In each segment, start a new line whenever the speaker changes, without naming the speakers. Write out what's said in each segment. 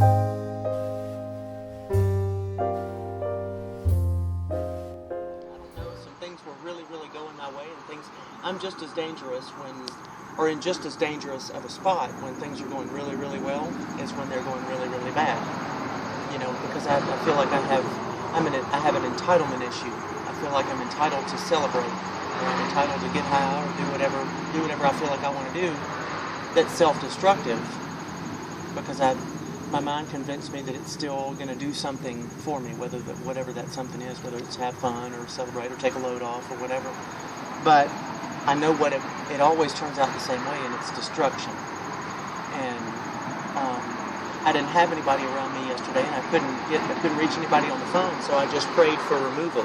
Some things were really, really going my way, and things, I'm just as dangerous or in just as dangerous of a spot when things are going really, really well as when they're going really, really bad. Because I feel like I have an entitlement issue. I feel like I'm entitled to celebrate, or I'm entitled to get high, or do whatever I feel like I want to do. That's self-destructive, because my mind convinced me that it's still going to do something for me, whatever that something is, whether it's have fun or celebrate or take a load off or whatever. But I know what it always turns out the same way, and it's destruction. And I didn't have anybody around me yesterday, and I couldn't reach anybody on the phone, so I just prayed for removal.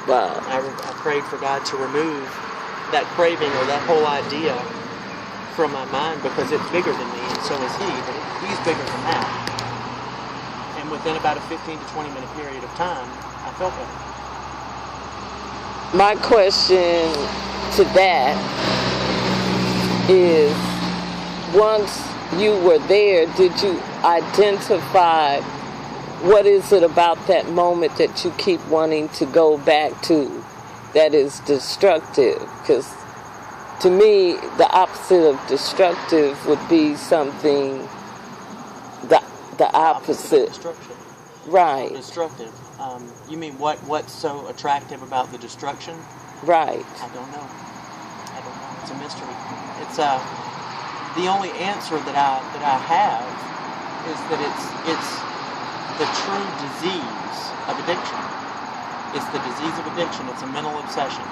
Wow.
I prayed for God to remove that craving or that whole idea from my mind, because it's bigger than me, and so is He, but He's bigger than that. And within about a 15 to 20 minute period of time, I felt better.
My question to that is, once you were there, did you identify what is it about that moment that you keep wanting to go back to that is destructive? Because to me, the opposite of destructive would be something, the opposite.
Destruction.
Right.
Destructive. You mean what's so attractive about the destruction?
Right.
I don't know. It's a mystery. It's the only answer that I have is that it's the true disease of addiction. It's the disease of addiction. It's a mental obsession.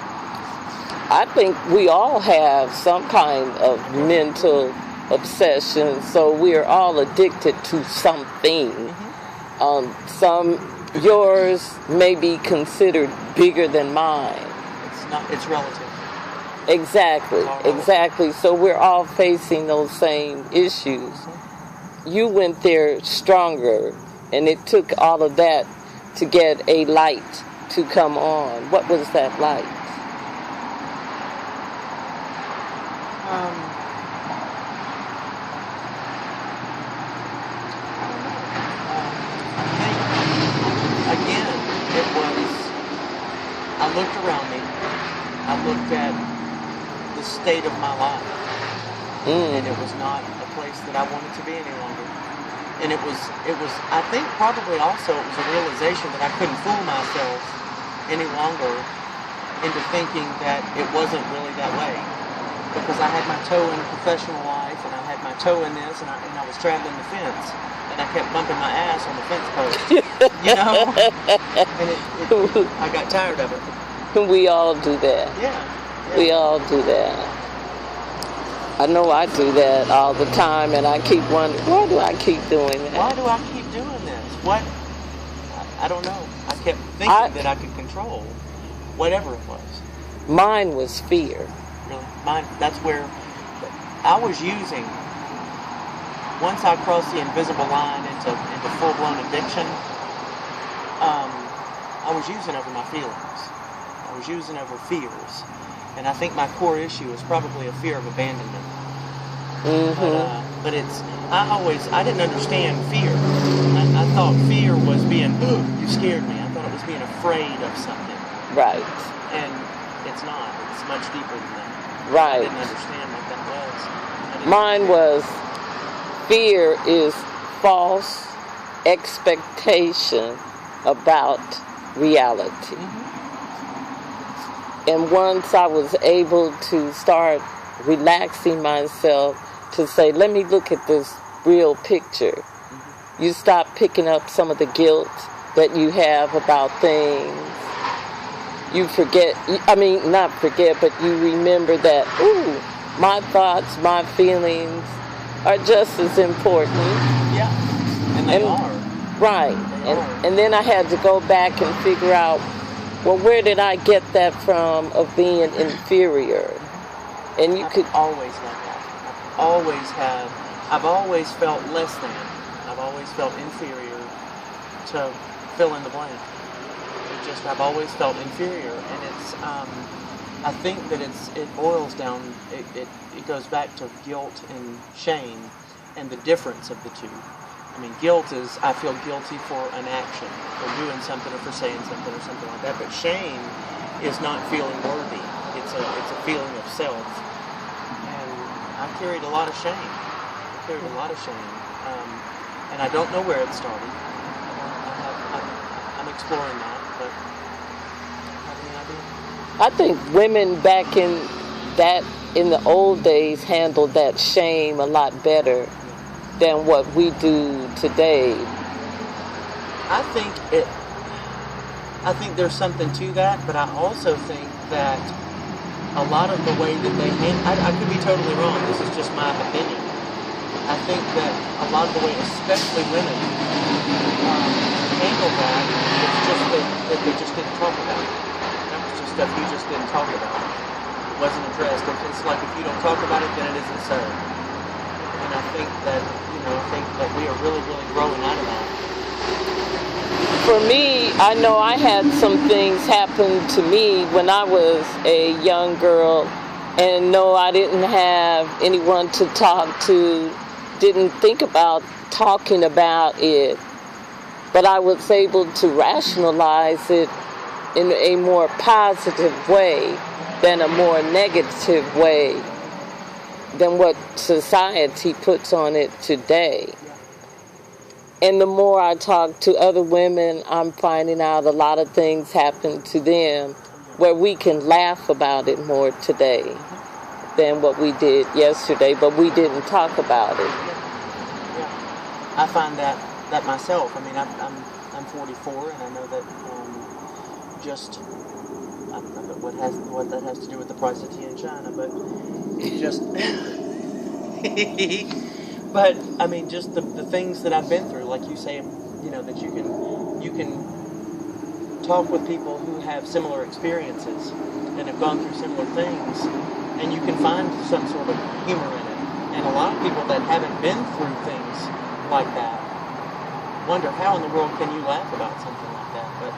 I think we all have some kind of mental obsession, so we are all addicted to something.
Mm-hmm.
Yours may be considered bigger than mine.
It's relative.
Exactly. So we're all facing those same issues.
Mm-hmm.
You went there stronger, and it took all of that to get a light to come on. What was that light?
Again, it was, I looked around me, I looked at the state of my life, and it was not a place that I wanted to be any longer. And it was, I think probably also it was a realization that I couldn't fool myself any longer into thinking that it wasn't really that way. Because I had my toe in professional life, and I had my toe in this, and I was straddling the fence, and I kept bumping my ass on the fence post, and I got tired of it.
We all do that.
Yeah.
We all do that. I know I do that all the time, and I keep wondering, why do I keep doing that?
Why do I keep doing this? What? I don't know. I kept thinking that I could control whatever it was.
Mine was fear.
Really? Mine, that's where I was using, once I crossed the invisible line into full-blown addiction, I was using over my feelings. I was using over fears. And I think my core issue is probably a fear of abandonment.
Mm-hmm.
But I didn't understand fear. I thought fear was being, you scared me. I thought it was being afraid of something.
Right.
And it's not. It's much deeper than that.
Right.
I didn't understand what that was.
Mine was, fear is false expectation about reality.
Mm-hmm.
And once I was able to start relaxing myself to say, let me look at this real picture,
Mm-hmm.
you stop picking up some of the guilt that you have about things. You forget, not forget, but you remember that, my thoughts, my feelings are just as important.
Yeah, and they are.
Right. And then I had to go back and figure out, well, where did I get that from of being inferior? And you could
always have that. I've always felt less than. I've always felt inferior to fill in the blank. I've always felt inferior, and it's, I think that it boils down, it goes back to guilt and shame and the difference of the two. I mean, guilt is I feel guilty for an action, for doing something or for saying something or something like that. But shame is not feeling worthy. It's a feeling of self. And I carried a lot of shame. And I don't know where it started. I'm exploring that, but I have any idea?
I think women back in the old days handled that shame a lot better than what we do today.
I think there's something to that, but I also think that a lot of the way that they I could be totally wrong. This is just my opinion. I think that a lot of the way, especially women, handle that, it's just that they just didn't talk about it. That was just stuff you just didn't talk about. It wasn't addressed. It's like if you don't talk about it, then it isn't so. And I think that we are really, really growing out of that.
For me, I know I had some things happen to me when I was a young girl, and no, I didn't have anyone to talk to, didn't think about talking about it, but I was able to rationalize it in a more positive way than a more negative way than what society puts on it today. And the more I talk to other women, I'm finding out a lot of things happen to them where we can laugh about it more today than what we did yesterday, but we didn't talk about it.
Yeah. I find that myself. I mean, I'm 44, and I know that I don't know what that has to do with the price of tea in China, but just but I mean, just the things that I've been through, like you say, that you can talk with people who have similar experiences and have gone through similar things, and you can find some sort of humor in it. And a lot of people that haven't been through things like that wonder how in the world can you laugh about something like that. But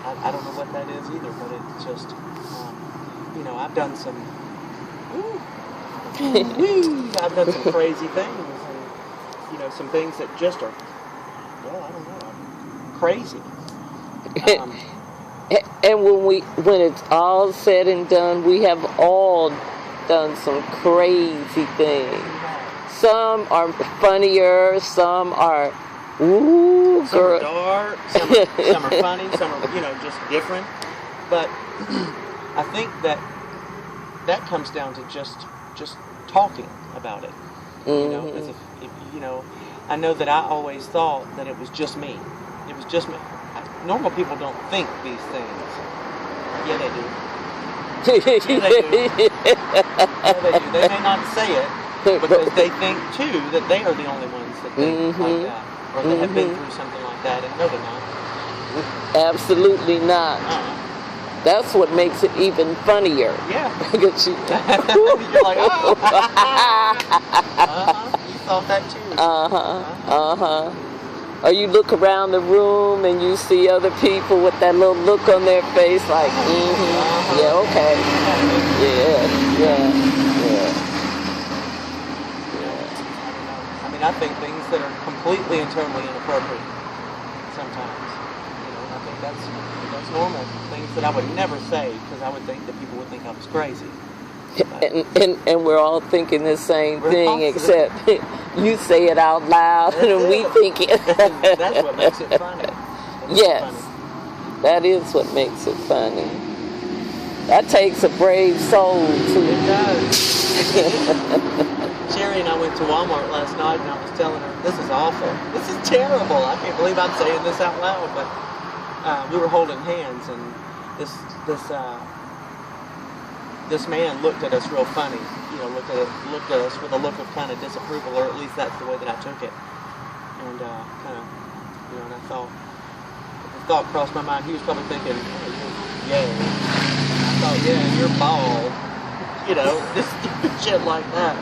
I don't know what that is either, but it's just, I've done some, I've done some crazy things, and, some things that just are, I don't know, crazy.
And when it's all said and done, we have all done some crazy things. Some are funnier, some are,
some are dark, some are funny, some are, just different. But I think that comes down to just talking about it.
Mm-hmm.
As if I know that I always thought that it was just me. It was just me. Normal people don't think these things. Yeah, they do. Yeah, they do. Yeah, they do. They may not say it because they think too that they are the only ones that think like that, or they have been through something like that, and no, they're not.
Absolutely not. That's what makes it even funnier.
Yeah.
Because
you're like, oh. You thought that too.
Or you look around the room and you see other people with that little look on their face like, yeah, okay. Yeah.
I mean, I think things that are completely and totally inappropriate sometimes. I think that's normal. Things that I would never say because I would think that people would think I was crazy.
And we're all thinking the same thing, except you say it out loud and we think it.
That's what makes it funny.
Yes, that is what makes it funny. That takes a brave soul too.
It does. Sherry and I went to Walmart last night, and I was telling her, "This is awful. This is terrible. I can't believe I'm saying this out loud." But we were holding hands, and this man looked at us real funny, looked at us with a look of kind of disapproval, or at least that's the way that I took it. And and I thought, the thought crossed my mind, he was probably thinking, oh, you're gay. I thought, yeah, you're bald. This stupid shit like that.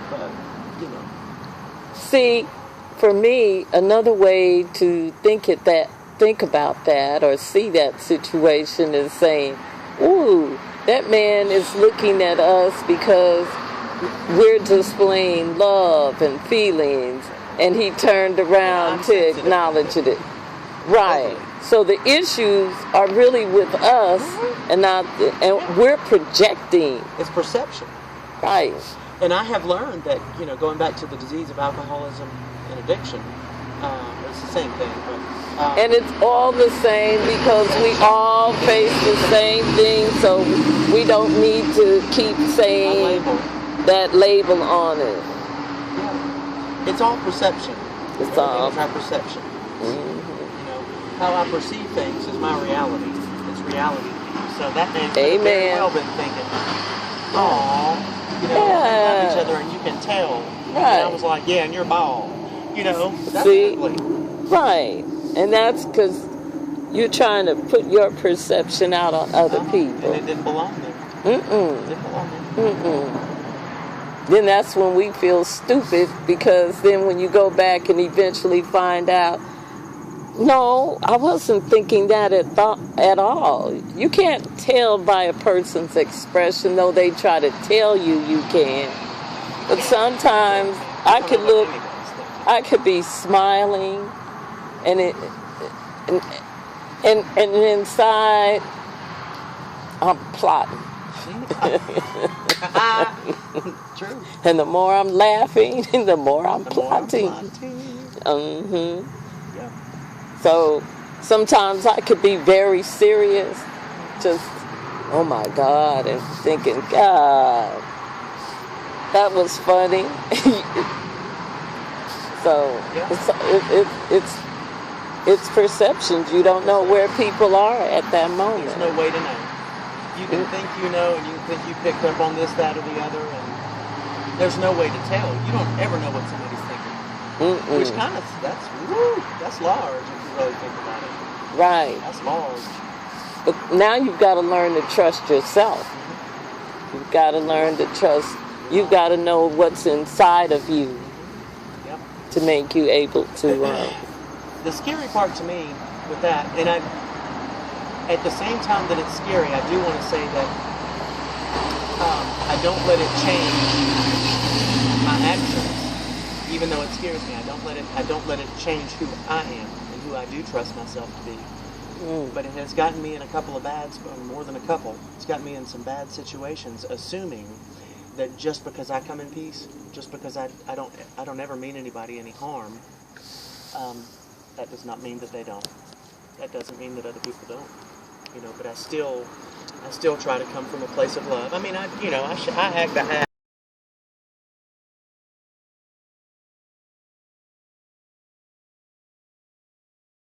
But,
See, for me, another way to think about that or see that situation is saying, ooh, that man is looking at us because we're displaying love and feelings, and he turned around
I'm
to
sensitive.
acknowledge it. Right. So the issues are really with us, and not, and we're projecting.
It's perception.
Right.
And I have learned that, going back to the disease of alcoholism and addiction, it's the same thing. But,
And it's all the same because we all face the same thing, so we don't need to keep
a
saying
label.
that label on it.
Yeah. It's all perception.
It's all.
It's our perception.
Mhm.
How I perceive things is my reality. It's reality. So that man could have very
Amen.
well been thinking, "Aw, we love each other," and you can tell. And I
Right.
was like, "Yeah, and you're bald." That's
See?
ugly.
Right. And that's because you're trying to put your perception out on other
And
people.
it didn't belong there. It
Mm-mm.
didn't belong there.
Mm-mm. Then that's when we feel stupid, because then when you go back and eventually find out, no, I wasn't thinking that at all. You can't tell by a person's expression, though they try to tell you can. But sometimes I
don't
could
know what
look,
anybody's thinking.
I could be smiling, and and inside I'm plotting.
True.
And the more I'm laughing, the more I'm
The more I'm
plotting.
plotting. Yeah.
So sometimes I could be very serious, just, oh my God, and thinking, God, that was funny. So
Yeah.
it's perceptions. You don't know where people are at that
There's
moment.
no way to know. You can think you know, and you can think you picked up on this, that, or the other, and there's no way to tell. You don't ever know what somebody's thinking. Which kind of, that's large if you really think about it.
Right.
That's large.
But now you've got to learn to trust yourself. You've got to learn to trust. You've got to know what's inside of you
Yep.
to make you able to.
The scary part to me with that, and at the same time that it's scary, I do want to say that I don't let it change my actions, even though it scares me. I don't let it change who I am and who I do trust myself to be. But it has gotten me in a couple of more than a couple. It's gotten me in some bad situations, assuming that just because I come in peace, just because I don't ever mean anybody any harm, that does not mean that they don't. That doesn't mean that other people don't. But I still try to come from a place of love. I mean, I act the